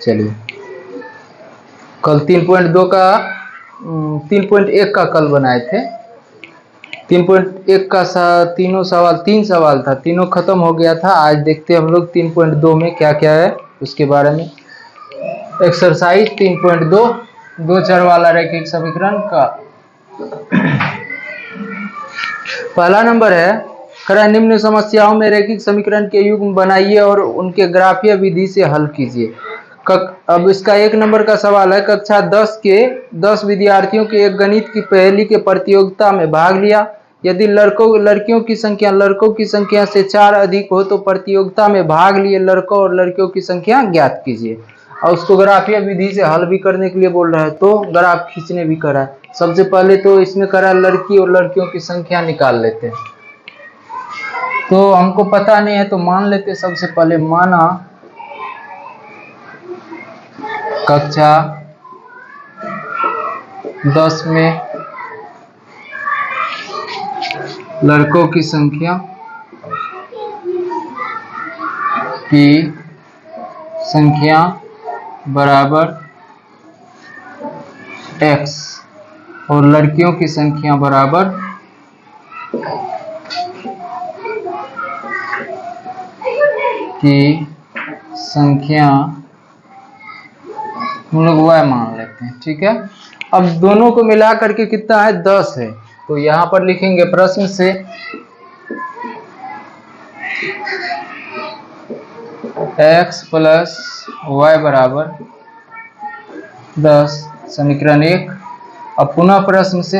चलिए, कल 3.2 का 3.1 का कल बनाए थे। 3.1 का तीन सवाल था, तीनों खत्म हो गया था। आज देखते हैं हम लोग 3.2 में क्या क्या है उसके बारे में। एक्सरसाइज 3.2 दो चर वाला रैखिक समीकरण का पहला नंबर है, क्रय निम्न समस्याओं में रैखिक समीकरण के युग्म बनाइए और उनके ग्राफीय विधि से हल कीजिए। अब इसका 1 नंबर का सवाल है, कक्षा 10 के 10 विद्यार्थियों के एक गणित की पहेली के प्रतियोगिता में भाग लिया। यदि लड़कियों की संख्या लड़कों की संख्या से 4 अधिक हो तो प्रतियोगिता में भाग लिए लड़कों और लड़कियों की संख्या ज्ञात कीजिए। और उसको ग्राफीय विधि से हल भी करने के लिए बोल रहा है, तो ग्राफ खींचने भी करा है। सबसे पहले तो इसमें करा लड़की और लड़कियों की संख्या निकाल लेते हैं। तो हमको पता नहीं है तो मान लेते। सबसे पहले माना कक्षा 10 में लड़कों की संख्या बराबर x और लड़कियों की संख्या बराबर हम लोग y मान लेते हैं। ठीक है, अब दोनों को मिला करके कितना है, 10 है। तो यहां पर लिखेंगे प्रश्न से x प्लस y बराबर 10, समीकरण 1। अब पुनः प्रश्न से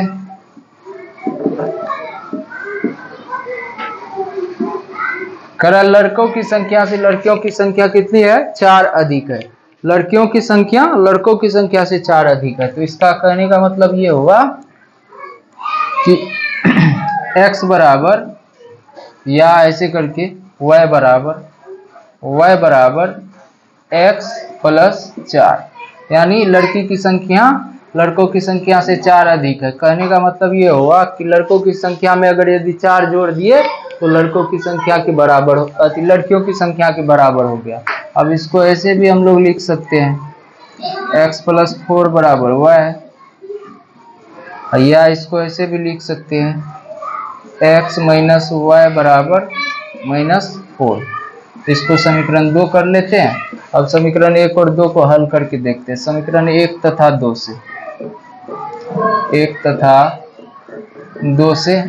करा लड़कों की संख्या से लड़कियों की संख्या कितनी है, 4 अधिक है। लड़कियों की संख्या लड़कों की संख्या से 4 अधिक है। तो इसका कहने का मतलब ये हुआ कि x बराबर या ऐसे करके y बराबर x प्लस 4, यानी लड़की की संख्या लड़कों की संख्या से 4 अधिक है। कहने का मतलब ये हुआ कि लड़कों की संख्या में अगर यदि 4 जोड़ दिए तो लड़कों की संख्या के बराबर लड़कियों की संख्या के बराबर हो गया। अब इसको ऐसे भी हम लोग लिख सकते हैं, x प्लस 4 बराबर y, या इसको ऐसे भी लिख सकते हैं, x माइनस y बराबर -4। इसको समीकरण 2 कर लेते हैं। अब समीकरण 1 और 2 को हल करके देखते हैं। समीकरण 1 तथा 2 से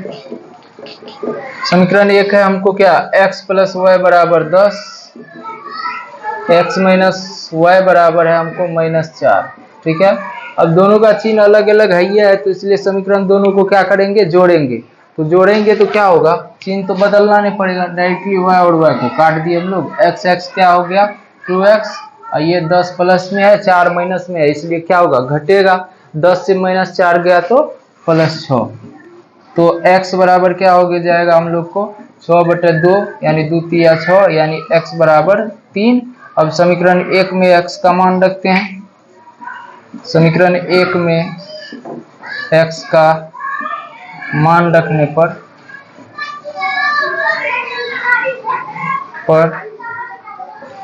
समीकरण 1 है हमको क्या, x प्लस y बराबर 10, x माइनस y बराबर है हमको -4। ठीक है, अब दोनों का चिन्ह अलग अलग है तो इसलिए समीकरण दोनों को क्या करेंगे, जोड़ेंगे। तो जोड़ेंगे तो क्या होगा, चिन्ह तो बदलना नहीं पड़ेगा, डायरेक्टली y और y को काट दिए हम लोग। x क्या हो गया 2x, और ये 10 प्लस में है 4 माइनस में है, इसलिए क्या होगा, घटेगा। 10 से -4 गया तो +6। तो x बराबर क्या हो गया जाएगा हम लोग को 6/2, यानी 2 तिया 6, यानी x बराबर 3। अब समीकरण 1 में x का मान रखते हैं। समीकरण 1 में x का मान रखने पर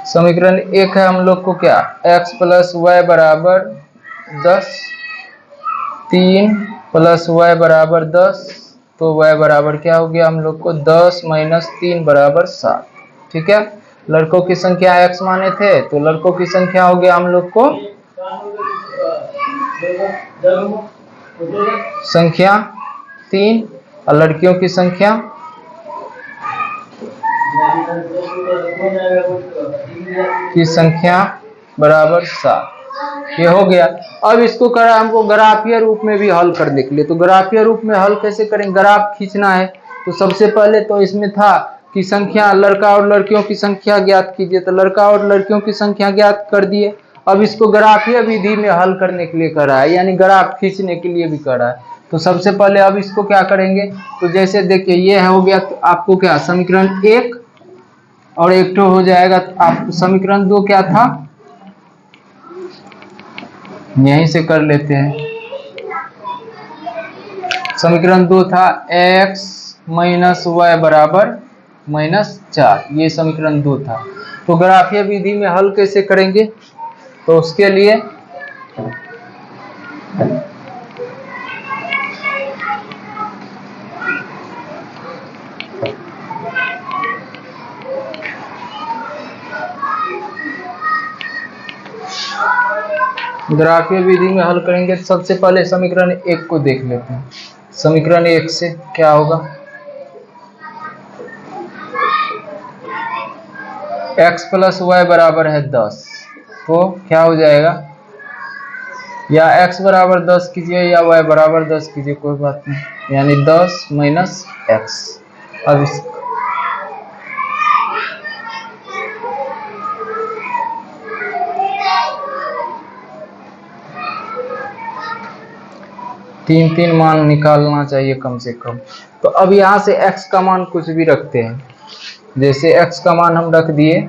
समीकरण 1 है हम लोग को क्या, x प्लस y बराबर 10, 3 प्लस y बराबर 10, तो y बराबर क्या हो गया हम लोग को 10 माइनस 3 बराबर 7। ठीक है, लड़कों की संख्या x माने थे तो लड़कों की संख्या हो गया हम लोग को संख्या 3 और लड़कियों की संख्या बराबर 7। ये हो गया। अब इसको करा हमको ग्राफीय रूप में भी हल करने के लिए। तो ग्राफीय रूप में हल कैसे करेंगे, ग्राफ खींचना है। तो सबसे पहले तो इसमें था कि संख्या लड़का और लड़कियों की संख्या ज्ञात कीजिए, तो लड़का और लड़कियों की संख्या ज्ञात कर दिए। अब इसको ग्राफीय विधि में हल करने के लिए करा है, यानी ग्राफ खींचने के लिए भी करा है। तो सबसे पहले अब इसको क्या करेंगे, तो जैसे देखिए ये हो गया, तो आपको क्या समीकरण 1 और 1 तो हो जाएगा। तो आप समीकरण 2 क्या था, यहीं से कर लेते हैं। समीकरण 2 था x माइनस y बराबर -4, ये समीकरण 2 था। तो ग्राफीय विधि में हल कैसे करेंगे, तो उसके लिए ग्राफीय विधि में हल करेंगे। तो सबसे पहले समीकरण 1 को देख लेते हैं। समीकरण 1 से क्या होगा, x प्लस वाई बराबर है 10, तो क्या हो जाएगा, या x बराबर 10 कीजिए या y बराबर 10 कीजिए, कोई बात नहीं, यानी 10 माइनस एक्स। अब इस तीन मान निकालना चाहिए कम से कम। तो अब यहाँ से x का मान कुछ भी रखते हैं, जैसे x का मान हम रख दिए,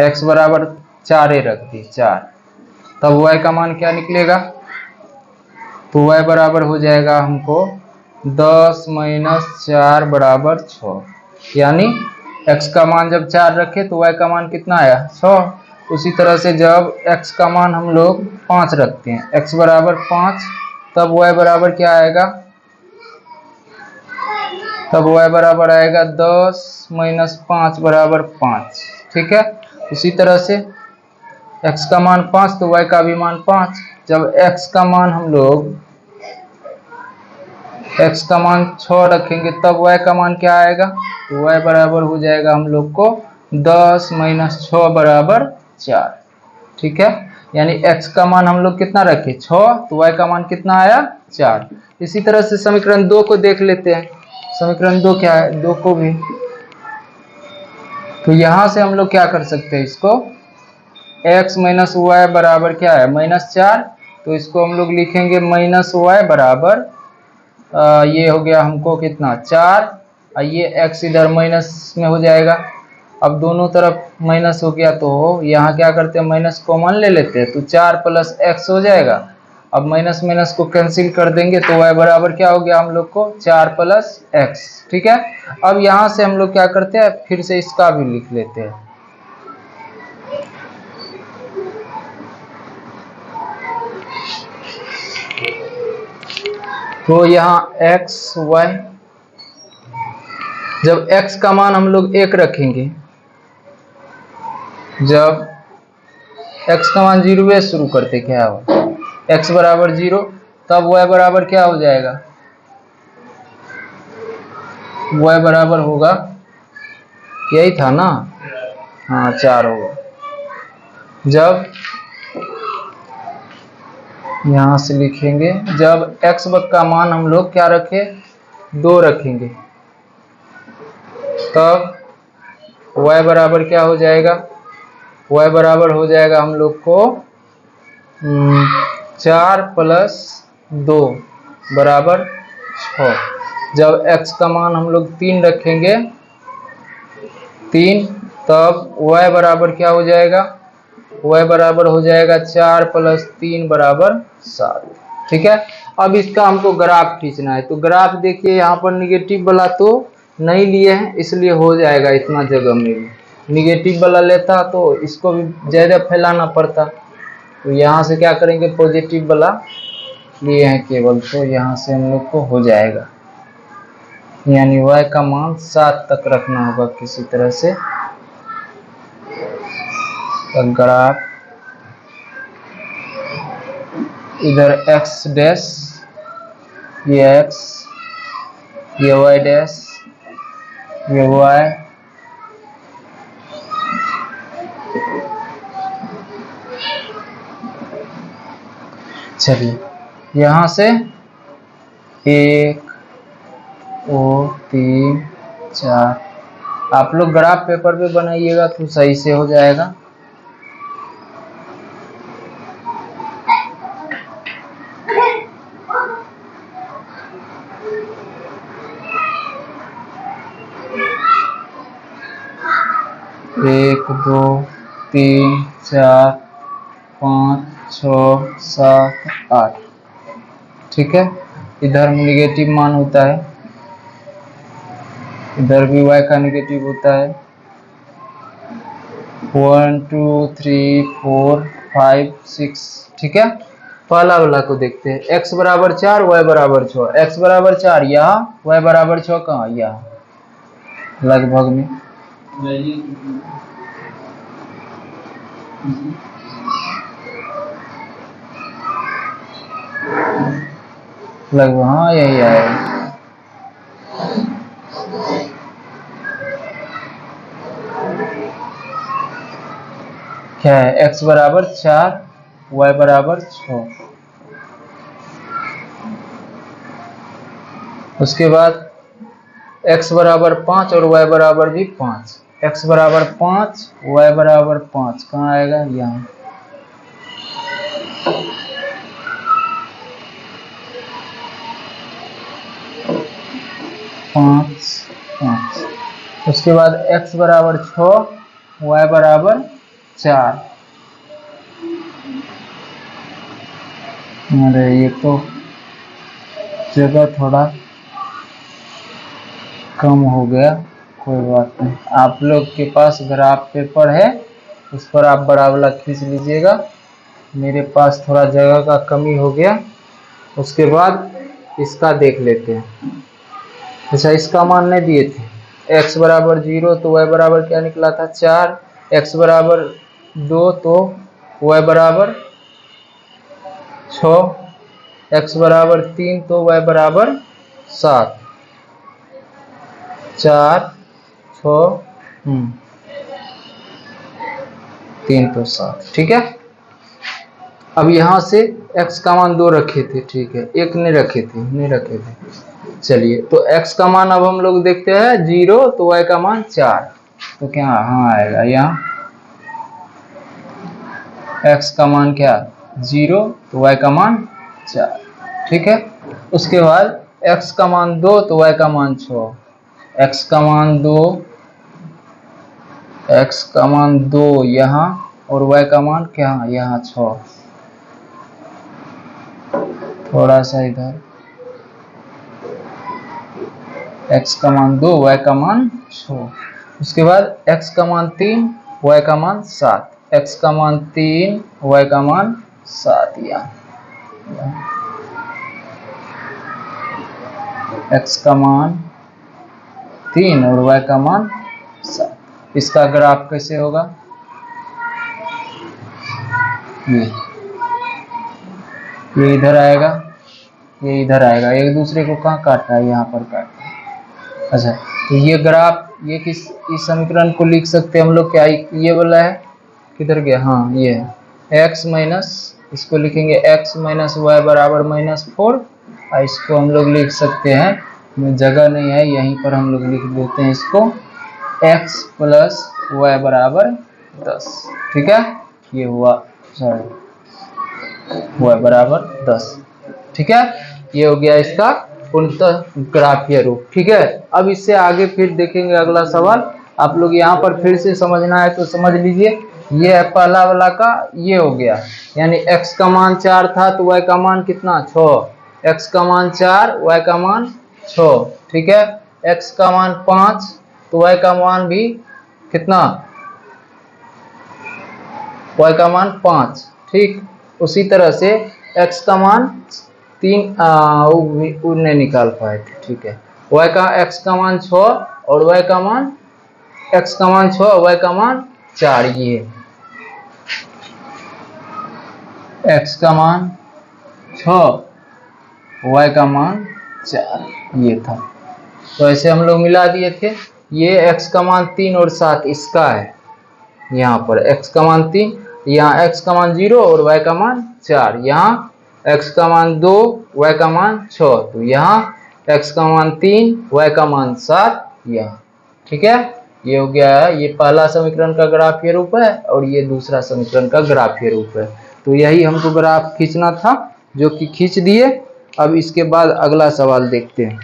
x बराबर 4 रख दिए 4, तब y का मान क्या निकलेगा, तो y बराबर हो जाएगा हमको 10 माइनस 4 बराबर 6, यानी x का मान जब 4 रखे तो y का मान कितना आया 6। उसी तरह से जब x का मान हम लोग 5 रखते हैं, x बराबर 5, तब y बराबर क्या आएगा, तब y बराबर आएगा 10 माइनस 5 बराबर 5। ठीक है, उसी तरह से x का मान 5 तो y का भी मान 5। जब x का मान हम लोग x का मान 6 रखेंगे तब y का मान क्या आएगा, तो y बराबर हो जाएगा हम लोग को 10 माइनस 6 बराबर 4। ठीक है, यानी x का मान हम लोग कितना रखे 6, तो y का मान कितना आया 4। इसी तरह से समीकरण 2 को देख लेते हैं। समीकरण 2 क्या है, 2 को भी, तो यहां से हम लोग क्या कर सकते हैं, इसको x माइनस वाई बराबर क्या है -4, तो इसको हम लोग लिखेंगे माइनस वाई बराबर ये हो गया हमको कितना 4, ये x इधर माइनस में हो जाएगा। अब दोनों तरफ माइनस हो गया तो यहाँ क्या करते हैं, माइनस कॉमन ले लेते हैं, तो 4 प्लस x हो जाएगा। अब माइनस माइनस को कैंसिल कर देंगे तो y बराबर क्या हो गया हम लोग को 4 प्लस x। ठीक है, अब यहाँ से हम लोग क्या करते हैं, फिर से इसका भी लिख लेते हैं। तो यहाँ x y, जब x का मान हम लोग 1 रखेंगे, जब x का मान 0 से शुरू करते क्या हो, x बराबर 0, तब y बराबर क्या हो जाएगा, y बराबर होगा, यही था ना, हाँ 4 होगा। जब यहाँ से लिखेंगे, जब x का मान हम लोग क्या रखे 2 रखेंगे, तब y बराबर क्या हो जाएगा, y बराबर हो जाएगा हम लोग को 4 प्लस 2 बराबर 6। जब x का मान हम लोग 3 रखेंगे 3, तब y बराबर क्या हो जाएगा, y बराबर हो जाएगा 4 प्लस 3 बराबर 7। ठीक है, अब इसका हमको ग्राफ खींचना है। तो ग्राफ देखिए यहाँ पर निगेटिव वाला तो नहीं लिए हैं, इसलिए हो जाएगा इतना जगह में भी। निगेटिव वाला लेता तो इसको भी ज़्यादा फैलाना पड़ता। तो यहाँ से क्या करेंगे, पॉजिटिव वाला लिए हैं केवल, तो यहाँ से हम लोग को हो जाएगा, यानी y का मान 7 तक रखना होगा किसी तरह से। ग्राफ इधर x डैश, ये x, ये y डैश, ये y, चलिए यहाँ से 1 2 3 4, आप लोग ग्राफ पेपर पे बनाइएगा तो सही से हो जाएगा। एक 2 3 4 5 6 7 8। ठीक है, इधर निगेटिव मान होता है, इधर भी y का निगेटिव होता है। 1 2 3 4 5 6। ठीक है, पहला वाला को देखते हैं। x बराबर 4 y बराबर 6। x बराबर 4 यहाँ, y बराबर 6 कहाँ, यहाँ लगभग में। लगभग हाँ यही आएगा। क्या है, x बराबर 4 y बराबर 6। उसके बाद x बराबर 5 और y बराबर भी 5। x बराबर 5 y बराबर 5 कहाँ आएगा, यहाँ। पाँच। उसके बाद x बराबर 6 y बराबर 4। अरे ये तो जगह थोड़ा कम हो गया, कोई बात नहीं। आप लोग के पास ग्राफ पेपर है, उस पर आप बड़ा वाला खींच लीजिएगा। मेरे पास थोड़ा जगह का कमी हो गया। उसके बाद इसका देख लेते हैं। अच्छा, इसका मान नहीं दिए थे। x बराबर 0 तो y बराबर क्या निकला था, 4। x बराबर 2 तो y बराबर 6। x बराबर 3 तो y बराबर 7। 4 6 3 तो 7। ठीक है, अब यहाँ से x का मान 2 रखे थे, ठीक है, एक नहीं रखे थे। चलिए, तो x का मान अब हम लोग देखते हैं 0 तो y का मान 4। तो क्या हाँ आएगा, यहाँ x का मान क्या 0 तो y का मान 4। ठीक है, उसके बाद x का मान 2 तो y का मान 6। x का मान 2 यहाँ, और y का मान क्या यहाँ 6। थोड़ा सा इधर, x का मान 2 y का मान 6। उसके बाद x का मान 3 y का मान 7। x का मान 3 y का मान 7 यहाँ। x का मान 3 और y का मान 7। इसका ग्राफ कैसे होगा, ये इधर आएगा, ये इधर आएगा, एक दूसरे को कहाँ काटता है, यहाँ पर काटता है। अच्छा, तो ये ग्राफ, ये किस इस समीकरण को लिख सकते हैं हम लोग, क्या ये वाला है, किधर गया, हाँ ये है x माइनस, इसको लिखेंगे x माइनस वाई बराबर -4। और इसको हम लोग लिख सकते हैं, जगह नहीं है यहीं पर हम लोग लिख देते हैं इसको, x प्लस वाई बराबर 10। ठीक है, ये हुआ, सॉरी, y बराबर 10। ठीक है, ये हो गया इसका पूर्णतः ग्राफीय रूप। ठीक है, अब इससे आगे फिर देखेंगे अगला सवाल। आप लोग यहाँ पर फिर से समझना है तो समझ लीजिए। ये है पहला वाला का, ये हो गया, यानी x का मान 4 था तो y का मान कितना 6। x का मान 4 y का मान 6। ठीक है, x का मान 5 तो y का मान भी कितना, y का मान 5। ठीक, उसी तरह से x का मान 3 नहीं निकाल पाए थे। ठीक है, x का मान 6 और y का मान, x का मान 6 y का मान 4। ये x का मान 6 y का मान 4 ये था। तो ऐसे हम लोग मिला दिए थे। ये x का मान 3 और 7 इसका है, यहाँ पर x का मान 3, यहाँ x का मान 0 और y का मान 4। यहाँ x का मान 2 y का मान 6, तो यहाँ x का मान 3 y का मान 7 यहाँ। ठीक है, ये हो गया है, ये पहला समीकरण का ग्राफीय रूप है और ये दूसरा समीकरण का ग्राफीय रूप है। तो यही हमको ग्राफ खींचना था, जो कि खींच दिए। अब इसके बाद अगला सवाल देखते हैं।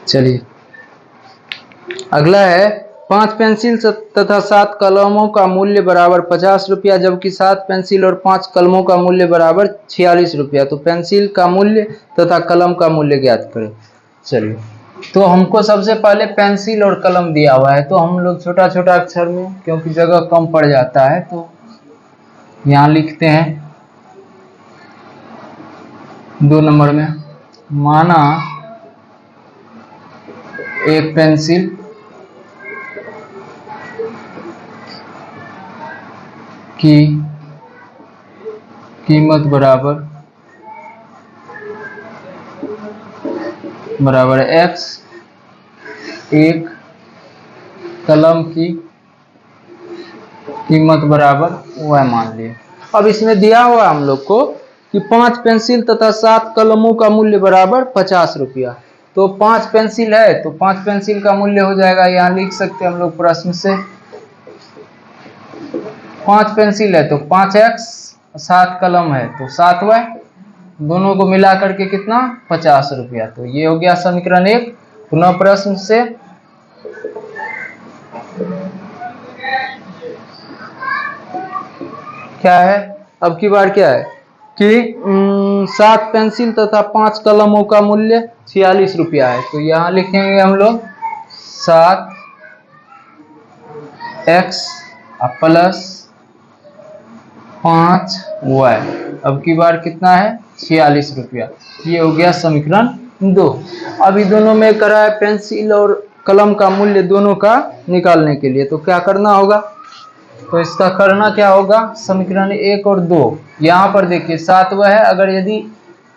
चलिए अगला है 5 पेंसिल तथा 7 कलमों का मूल्य बराबर 50 रुपया, जबकि 7 पेंसिल और 5 कलमों का मूल्य बराबर 46 रुपया। तो पेंसिल का मूल्य तथा कलम का मूल्य ज्ञात करें। चलिए तो हमको सबसे पहले पेंसिल और कलम दिया हुआ है, तो हम लोग छोटा छोटा अक्षर में, क्योंकि जगह कम पड़ जाता है, तो यहाँ लिखते हैं 2 नंबर में, माना एक पेंसिल की कीमत बराबर x, एक कलम की कीमत बराबर y मान लिए। अब इसमें दिया हुआ हम लोग को कि 5 पेंसिल तथा 7 कलमों का मूल्य बराबर 50 रुपया। तो 5 पेंसिल है तो 5 पेंसिल का मूल्य हो जाएगा, यहाँ लिख सकते हैं हम लोग प्रश्न से, 5 पेंसिल है तो 5x, 7 कलम है तो 7y, दोनों को मिला करके कितना 50 रुपया। तो ये हो गया समीकरण 1। पुनः प्रश्न से क्या है, अब की बार क्या है कि 7 पेंसिल तथा 5 कलमों का मूल्य 46 रुपया है। तो यहाँ लिखेंगे हम लोग 7x प्लस 5y, अब की बार कितना है 46 रुपया। ये हो गया समीकरण 2। अभी दोनों में करा है पेंसिल और कलम का मूल्य दोनों का निकालने के लिए, तो क्या करना होगा, तो इसका करना क्या होगा, समीकरण 1 और 2 यहाँ पर देखिए 7y है, अगर यदि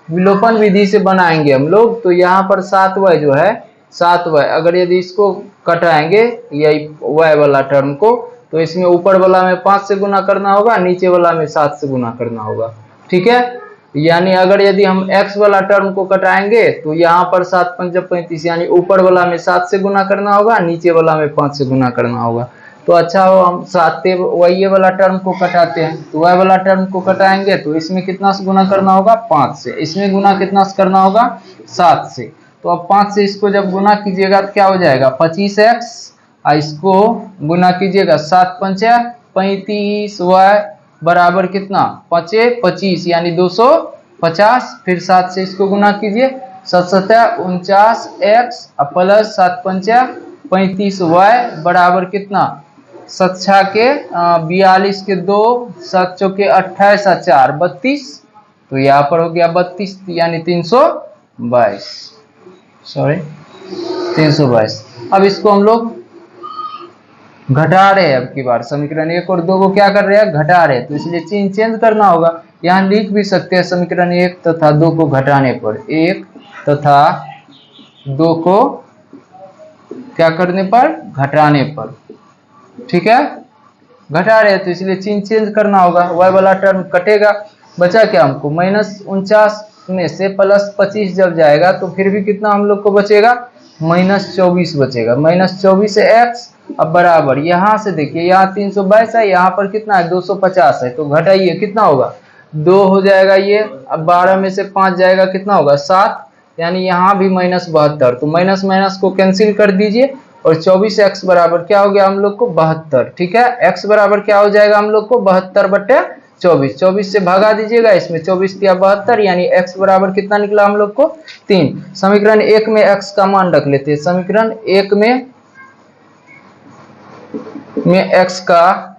विलोपन विधि से बनाएंगे हम लोग तो यहाँ पर 7y जो है 7y, अगर यदि इसको कटाएंगे यही y वाला टर्म को, तो इसमें ऊपर वाला में 5 से गुना करना होगा, नीचे वाला में 7 से गुना करना होगा। ठीक है, यानी अगर यदि हम x वाला टर्म को कटाएंगे तो यहाँ पर 7 पंच 35, यानी ऊपर वाला में 7 से गुना करना होगा, नीचे वाला में 5 से गुना करना होगा। तो अच्छा हो हम 7 y वाला टर्म को कटाते हैं, तो y वाला टर्म को कटाएंगे तो इसमें कितना से गुना करना होगा 5 से, इसमें गुना कितना से करना होगा 7 से। तो अब 5 से इसको जब गुना कीजिएगा तो क्या हो जाएगा 25x, और इसको गुना कीजिएगा 7 पंचे 35y बराबर कितना 5 25, यानी 250, फिर 7 से इसको गुना कीजिए 7 49x प्लस 7 पंचा 35y बराबर कितना 7 के 42 के 2, 7 चौके 28 और 4 32, तो यहाँ पर हो गया 32, यानी 322, सॉरी 322। अब इसको हम लोग घटा रहे हैं, अब की बार समीकरण 1 और 2 को क्या कर रहे हैं घटा रहे हैं, तो इसलिए चिन्ह चेंज करना होगा। यहाँ लिख भी सकते हैं समीकरण 1 तथा 2 को घटाने पर, 1 तथा 2 को क्या करने पर घटाने पर। ठीक है, घटा रहे हैं तो इसलिए चिन्ह चेंज करना होगा, y वाला टर्म कटेगा, बचा क्या हमको -49 में से +25 जब जाएगा तो फिर भी कितना हम लोग को बचेगा -24 बचेगा, -24 से x, अब बराबर यहाँ से देखिए यहाँ 322 है, यहाँ पर कितना है 250 है, तो घटाइए कितना होगा 2 हो जाएगा ये, अब 12 में से 5 जाएगा कितना होगा 7, यानी यहाँ भी -72, तो माइनस माइनस को कैंसिल कर दीजिए और 24x बराबर क्या हो गया हम लोग को 72। ठीक है, x बराबर क्या हो जाएगा हम लोग को 72/24, 24 से भागा दीजिएगा, इसमें 24 या 72, यानी x बराबर कितना निकला हम लोग को 3। समीकरण 1 में x का मान रख लेते हैं, समीकरण 1 में x का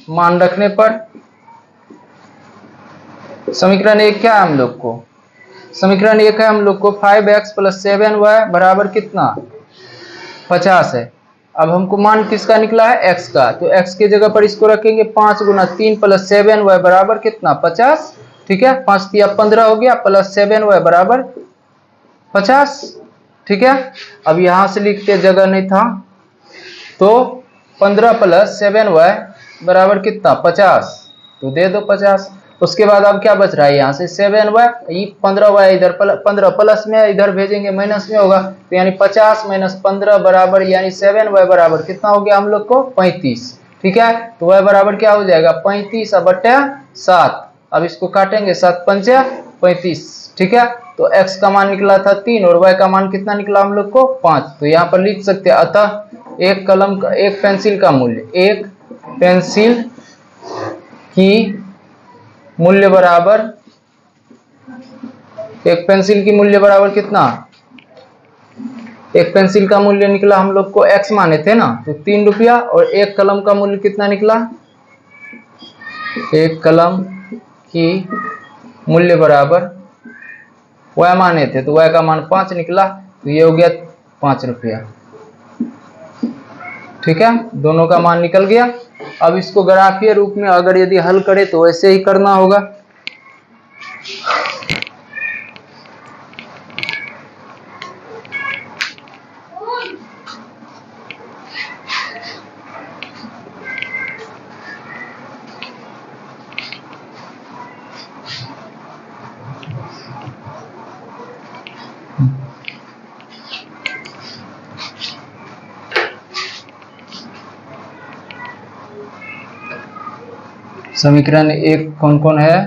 मान रखने पर समीकरण 1 क्या है हम लोग को, समीकरण 1 है हम लोग को 5x + 7y बराबर कितना 50 है। अब हमको मान किसका निकला है x का, तो x के जगह पर इसको रखेंगे 5 × 3 + 7y बराबर कितना 50। ठीक है, 5 × 3 = 15 हो गया, + 7y बराबर 50। ठीक है, अब यहां से लिखते जगह नहीं था तो 15 + 7y बराबर कितना 50, तो दे दो 50। उसके बाद अब क्या बच रहा है यहाँ से 7y, 15y इधर 15 प्लस में इधर भेजेंगे माइनस में होगा, तो यानी 50 - 15 बराबर, यानी 7y बराबर कितना हो गया हम लोग को 35। ठीक है, तो y बराबर क्या हो जाएगा 35/7। अब इसको काटेंगे 7 × 5 = 35। ठीक है, तो x का मान निकला था 3 और y का मान कितना निकला हम लोग को 5। तो यहाँ पर लिख सकते हैं अतः एक पेंसिल का मूल्य, एक पेंसिल की मूल्य बराबर, एक पेंसिल की मूल्य बराबर कितना, एक पेंसिल का मूल्य निकला हम लोग को x माने थे ना, तो 3 रुपया, और एक कलम का मूल्य कितना निकला, एक कलम की मूल्य बराबर y माने थे तो y का मान 5 निकला, तो ये हो गया 5 रुपया। ठीक है, दोनों का मान निकल गया। अब इसको ग्राफीय रूप में अगर यदि हल करें तो ऐसे ही करना होगा। समीकरण एक कौन कौन है,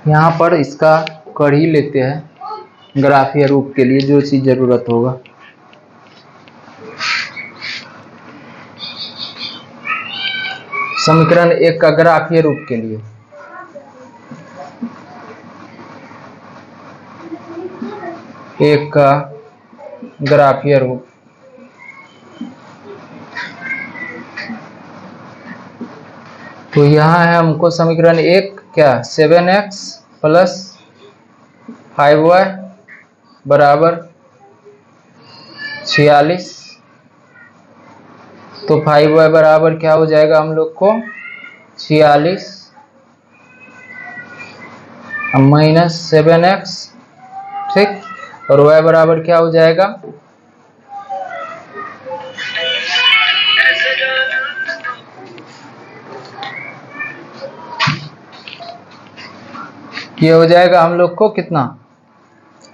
यहाँ पर इसका कर ही लेते हैं ग्राफीय रूप के लिए, जो चीज जरूरत होगा। समीकरण एक का ग्राफीय रूप के लिए एक का ग्राफीय रूप, तो यहाँ है हमको समीकरण एक क्या, 7x प्लस 5y बराबर 46। तो 5y बराबर क्या हो जाएगा हम लोग को 46 माइनस 7x, ठीक, और y बराबर क्या हो जाएगा, ये हो जाएगा हम लोग को कितना,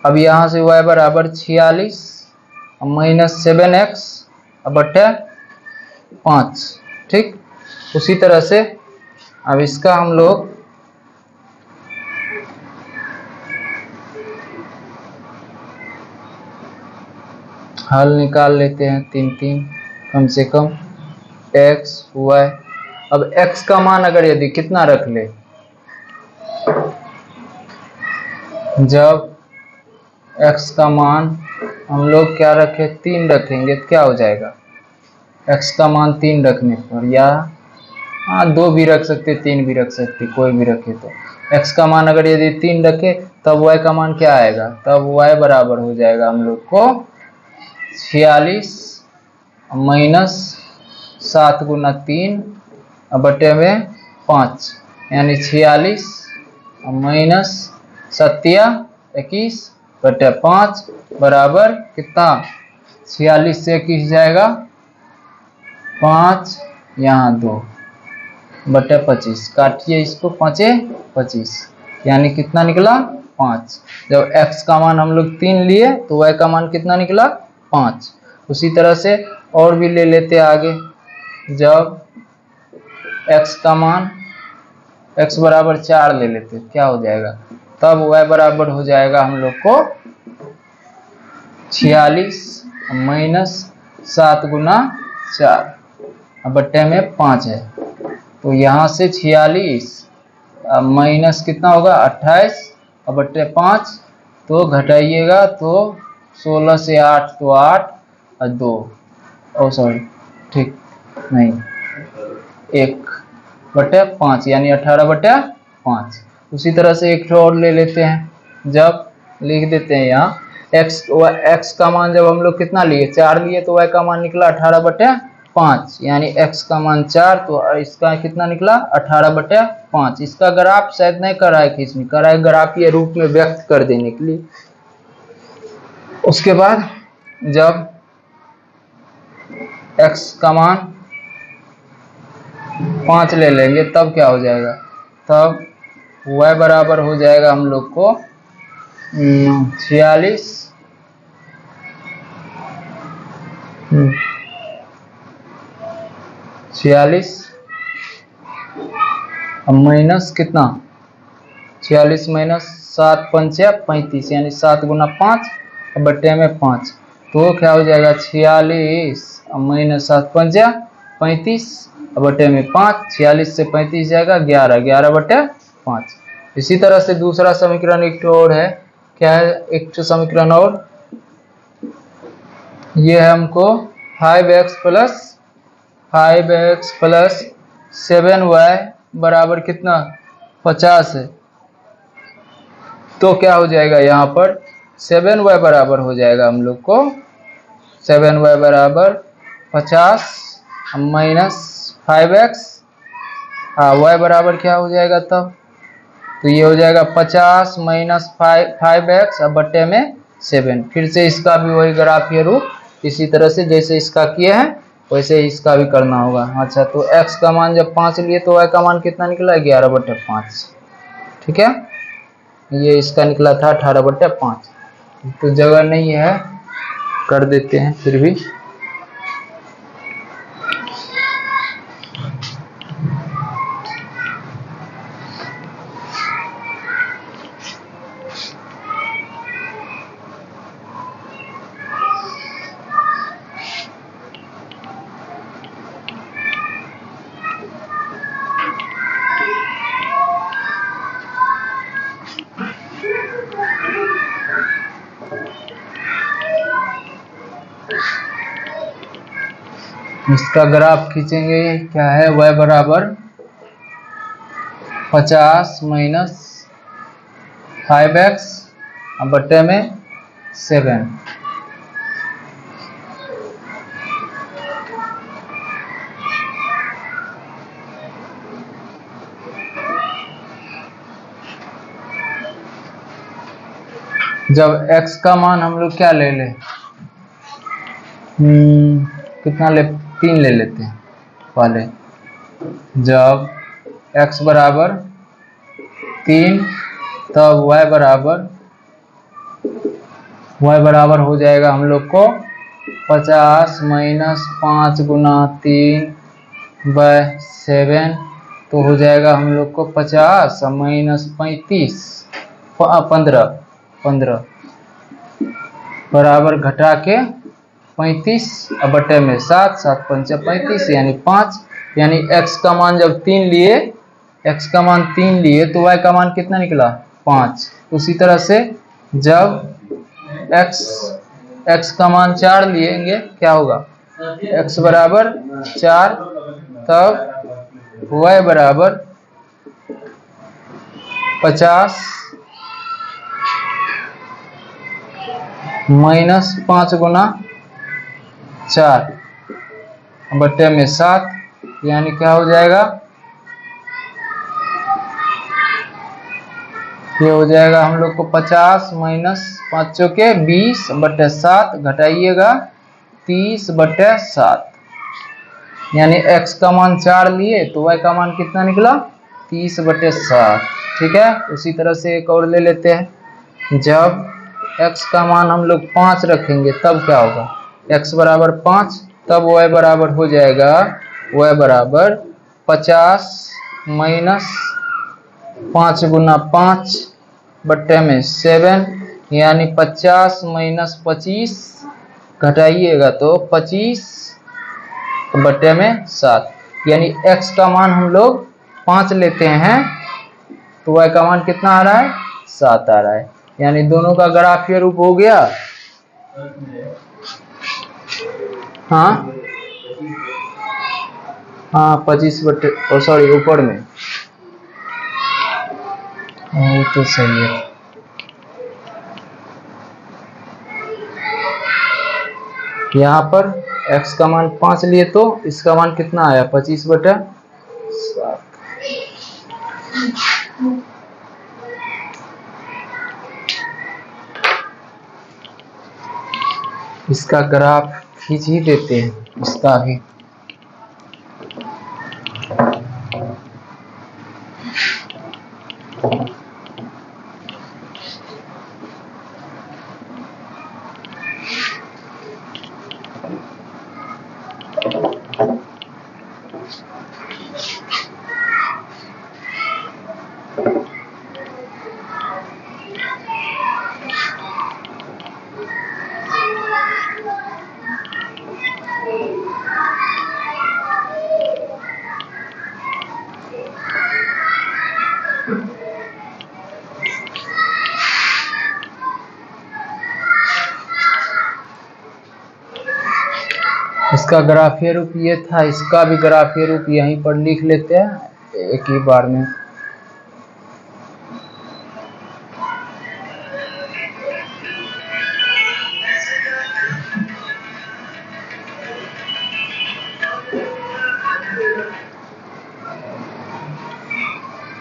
अब यहां से y बराबर 46 माइनस 7x बटे 5, ठीक। उसी तरह से अब इसका हम लोग हल निकाल लेते हैं, 3 कम से कम x y। अब x का मान अगर यदि कितना रख ले, जब x का मान हम लोग क्या रखे, 3 रखेंगे तो क्या हो जाएगा, x का मान 3 रखने पर, या हाँ 2 भी रख सकते, 3 भी रख सकते, कोई भी रखे, तो x का मान अगर यदि 3 रखे तब y का मान क्या आएगा, तब y बराबर हो जाएगा हम लोग को 46 माइनस 7 गुना 3 बटे में 5, यानी 46 माइनस 21 बटे 5 बराबर कितना, 46 से 21 जाएगा 5, यहाँ 2 बटे 25, काटिए इसको, 5 25, यानी कितना निकला 5। जब x का मान हम लोग 3 लिए तो y का मान कितना निकला 5। उसी तरह से और भी ले लेते आगे, जब x का मान x बराबर 4 ले लेते क्या हो जाएगा, तब y बराबर हो जाएगा हम लोग को 46 माइनस 7 गुना 4 बट्टे में 5 है, तो यहाँ से 46 माइनस कितना होगा 28 बट्टे 5, तो घटाइएगा तो 16 से 8 तो 8 और 2, ओ सॉरी ठीक नहीं 1 बटे 5, यानी 18 बटे 5। उसी तरह से एक और ले लेते हैं, जब लिख देते हैं यहाँ x का मान जब हम लोग कितना लिए 4 लिए, तो y का मान निकला 18 बटे 5, यानी x का मान 4, तो इसका कितना निकला 18 बटे 5। इसका ग्राफ शायद नहीं कर रहा है, खींचने कर रहा है ग्राफीय रूप में व्यक्त कर देने के लिए। उसके बाद जब x का मान 5 ले लेंगे तब क्या हो जाएगा, तब y बराबर हो जाएगा हम लोग को 46 माइनस कितना 46 माइनस 7 पंचे 35, यानी 7 गुना 5 बट्टे में 5, तो क्या हो जाएगा 46 माइनस 7 पंचे 35 बट्टे में 5, 46 से 35 जाएगा 11, 11 बट्टे 5। इसी तरह से दूसरा समीकरण एक और है, क्या है एक समीकरण और, ये है हमको 5x प्लस 7y बराबर कितना 50 है। तो क्या हो जाएगा यहाँ पर 7y बराबर हो जाएगा हम लोग को 7y बराबर 50 माइनस 5x, y बराबर क्या हो जाएगा तब, तो ये हो जाएगा 50 माइनस 5x अब बट्टे में 7। फिर से इसका भी वही ग्राफीय रूप, इसी तरह से जैसे इसका किए हैं वैसे ही इसका भी करना होगा। अच्छा, तो x का मान जब 5 लिए तो y का मान कितना निकला 11/5, ठीक है, ये इसका निकला था 18/5। तो जगह नहीं है, कर देते हैं फिर भी। इसका ग्राफ खींचेंगे, क्या है y बराबर 50 माइनस 5x बट्टे में 7। जब x का मान हम लोग क्या ले लें, कितना ले 3 ले लेते हैं पहले। जब x बराबर 3 तब y बराबर हो जाएगा हम लोग को 50 माइनस 5 गुना 3/7, तो हो जाएगा हम लोग को 50 माइनस 35 15 बराबर घटा के 35 बटे में 7, 7 पंचे 35 यानी 5, यानी x का मान जब 3 लिए, x का मान 3 लिए तो y का मान कितना निकला 5। उसी तरह से जब x का मान 4 लिएंगे क्या होगा, x बराबर 4, तब y बराबर 50 माइनस 5 गुना 4 बट्टे में 7, यानी क्या हो जाएगा, ये हो जाएगा हम लोग को 50 माइनस 5 चौके 20/7 घटाइएगा 30/7, यानी x का मान 4 लिए तो y का मान कितना निकला 30/7, ठीक है। उसी तरह से एक और ले लेते हैं, जब x का मान हम लोग 5 रखेंगे तब क्या होगा, x बराबर 5, तब y बराबर हो जाएगा y बराबर 50 माइनस 5 गुना 5 बट्टे में 7, यानी 50 माइनस 25 घटाइएगा तो 25 बट्टे में 7, यानी x का मान हम लोग 5 लेते हैं तो y का मान कितना आ रहा है 7 आ रहा है, यानी दोनों का ग्राफीय रूप हो गया। हाँ 25 सॉरी ऊपर में, वो तो सही है। यहाँ पर x का मान 5 लिए तो इसका मान कितना आया 25/7। इसका ग्राफ खींच ही देते हैं इसका भी। इसका ग्राफीय रूप ये था, इसका भी ग्राफीय रूप यहीं पर लिख लेते हैं एक ही बार में।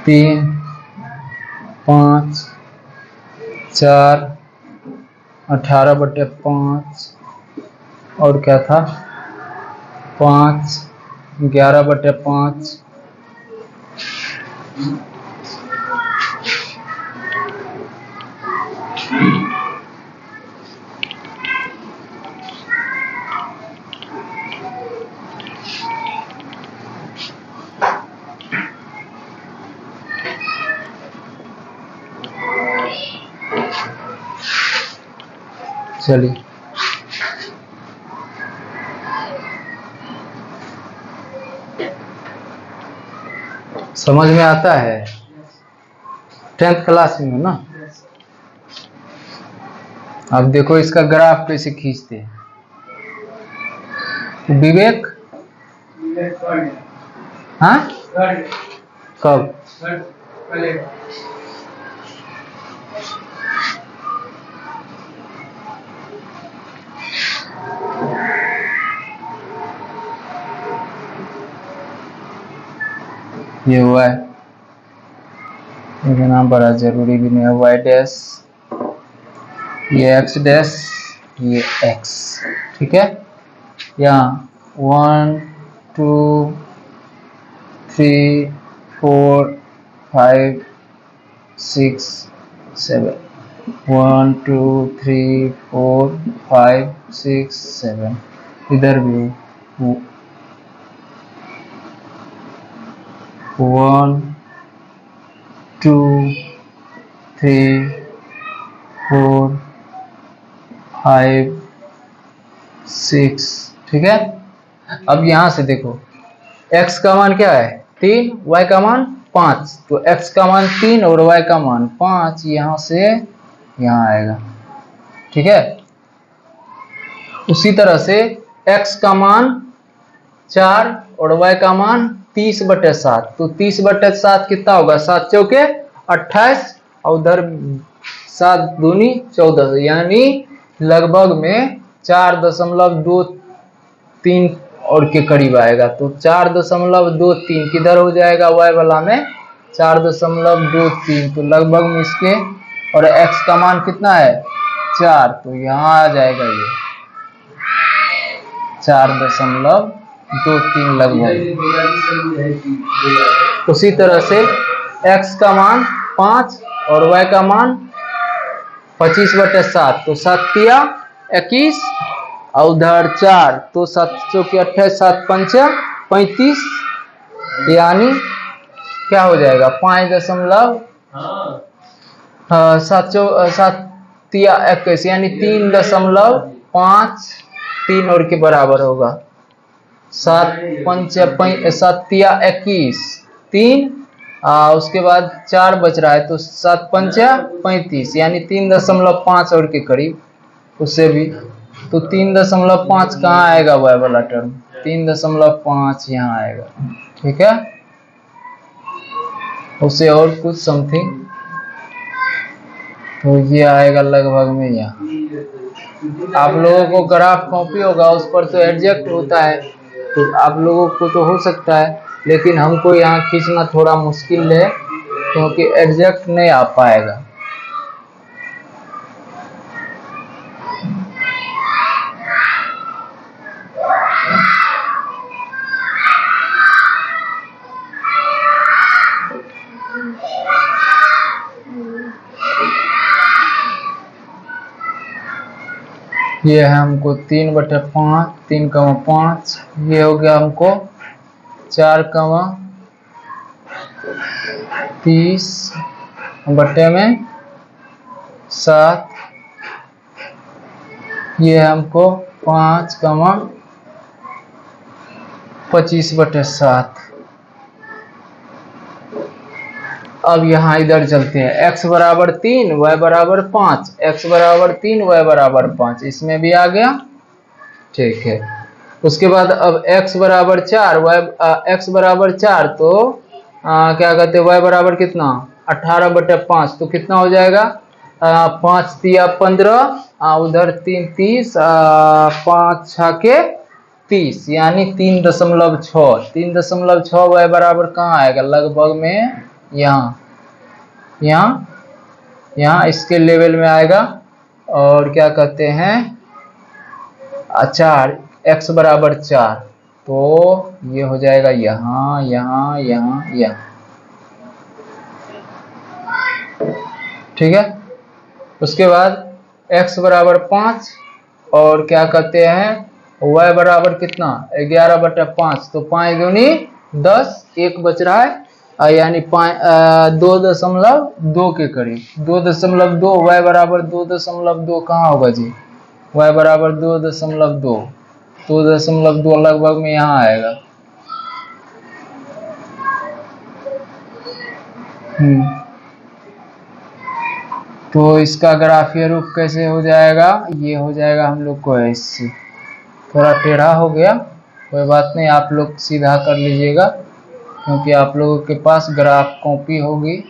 तीन, 5, 4, 18/5 और क्या था 5, 11/5 चलिए समझ में आता है, 10th क्लास में हो ना। अब देखो इसका ग्राफ कैसे खींचते हैं। विवेक हाँ कब ये हुआ है, लिखना बड़ा जरूरी भी नहीं है। y डैश, ये x डैश, ये x, ठीक है। यहाँ 1 2 3 4 5 6 7 1 2 3 4 5 6 7 इधर भी 1 2 3 4 5 6, ठीक है। अब यहां से देखो x का मान क्या है 3, y का मान 5, तो x का मान 3 और y का मान 5 यहां से यहां आएगा, ठीक है। उसी तरह से x का मान 4 और y का मान 30/7, तो 30/7 कितना होगा 7 चौके 28 और उधर 7 दूनी 14, यानी लगभग में 4.23 और के करीब आएगा। तो 4.23 किधर हो जाएगा y वाला में 4.23, तो लगभग में इसके और x का मान कितना है 4, तो यहाँ आ जाएगा ये 4.23 लगभग। उसी तरह से x का मान 5 और y का मान 25/7, तो 7 तिया 21 और उधर 4, तो 7 चौके 28 7 पंचा 35, यानी क्या हो जाएगा 7 तिया 21, यानी 3.53 और के बराबर होगा। 7 पंचा 7 तिया 21 3, उसके बाद 4 बच रहा है, तो 7 पंचा 35, यानी 3.5 और के करीब, उससे भी तो 3.5 कहाँ आएगा y वाला टर्म 3.5 यहाँ आएगा, ठीक है। उससे और कुछ समथिंग, तो ये आएगा लगभग में यहाँ। आप लोगों को ग्राफ कॉपी होगा उस पर तो एडजस्ट होता है, तो आप लोगों को तो हो सकता है, लेकिन हमको यहाँ खींचना थोड़ा मुश्किल है क्योंकि एडजस्ट नहीं आ पाएगा। ये है हमको 3/5, 3,5, ये हो गया हमको 4,30/7, ये है हमको 5,25/7। अब यहाँ इधर चलते हैं, x बराबर 3 y बराबर 5, x बराबर 3 y बराबर 5, इसमें भी आ गया, ठीक है। उसके बाद अब x बराबर 4, x बराबर 4, तो क्या कहते हैं y बराबर कितना 18/5, तो कितना हो जाएगा 5 तिया 15, उधर 3 30, 5 6 के 30, यानी 3.6। 3.6 y बराबर कहाँ आएगा, लगभग में यहाँ इसके लेवल में आएगा। और क्या कहते हैं 4, x बराबर 4, तो ये हो जाएगा यहाँ। ठीक है। उसके बाद x बराबर 5 और क्या कहते हैं y बराबर कितना 11/5, तो 5 दूनी 10, 1 बच रहा है, यानी 2.2 के करीब, 2.2, y बराबर 2.2 कहाँ होगा जी, y बराबर 2.2, 2.2 लगभग में यहाँ आएगा। तो इसका ग्राफीय रूप कैसे हो जाएगा, ये हो जाएगा हम लोग को ऐसे, थोड़ा टेढ़ा हो गया, कोई बात नहीं, आप लोग सीधा कर लीजिएगा क्योंकि आप लोगों के पास ग्राफ कॉपी होगी।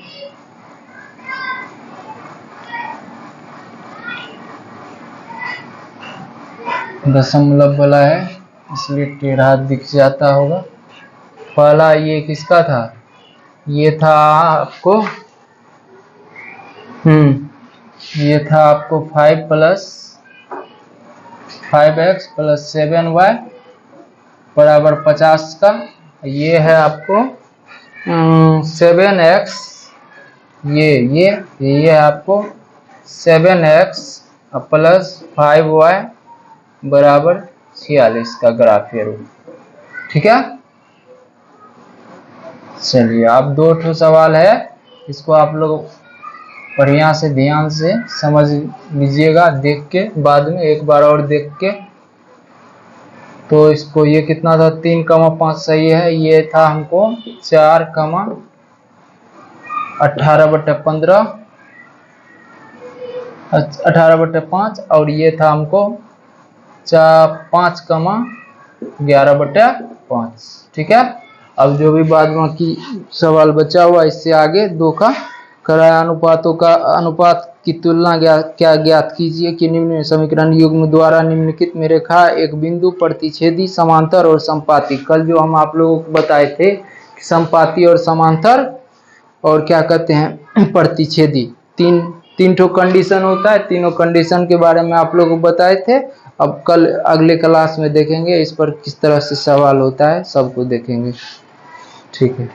दशमलव वाला है इसलिए टेढ़ा दिख जाता होगा। पहला ये किसका था, ये था आपको ये था आपको 5x + 7y बराबर 50 का। ये है आपको 7x, ये है आपको 7x + 5y बराबर 46 का ग्राफीय रूप। ठीक है, चलिए अब 2 सवाल है, इसको आप लोग बढ़िया से ध्यान से समझ लीजिएगा, देख के बाद में एक बार और देख के। तो इसको ये कितना था 3,5 सही है, ये था हमको 4, 18/15, 18/5, और ये था हमको 5, 11/5। ठीक है, अब जो भी बाद बाकी सवाल बचा हुआ इससे आगे 2 का कराया अनुपातों का अनुपात की तुलना क्या ज्ञात कीजिए कि निम्न समीकरण युग्म द्वारा निम्नलिखित में रेखा एक बिंदु प्रतिच्छेदी समांतर और संपाती। कल जो हम आप लोगों को बताए थे कि संपाती और समांतर और क्या कहते हैं प्रतिच्छेदी, तीन ठो कंडीशन होता है, तीनों कंडीशन के बारे में आप लोगों को बताए थे। अब कल अगले क्लास में देखेंगे इस पर किस तरह से सवाल होता है, सबको देखेंगे। ठीक है।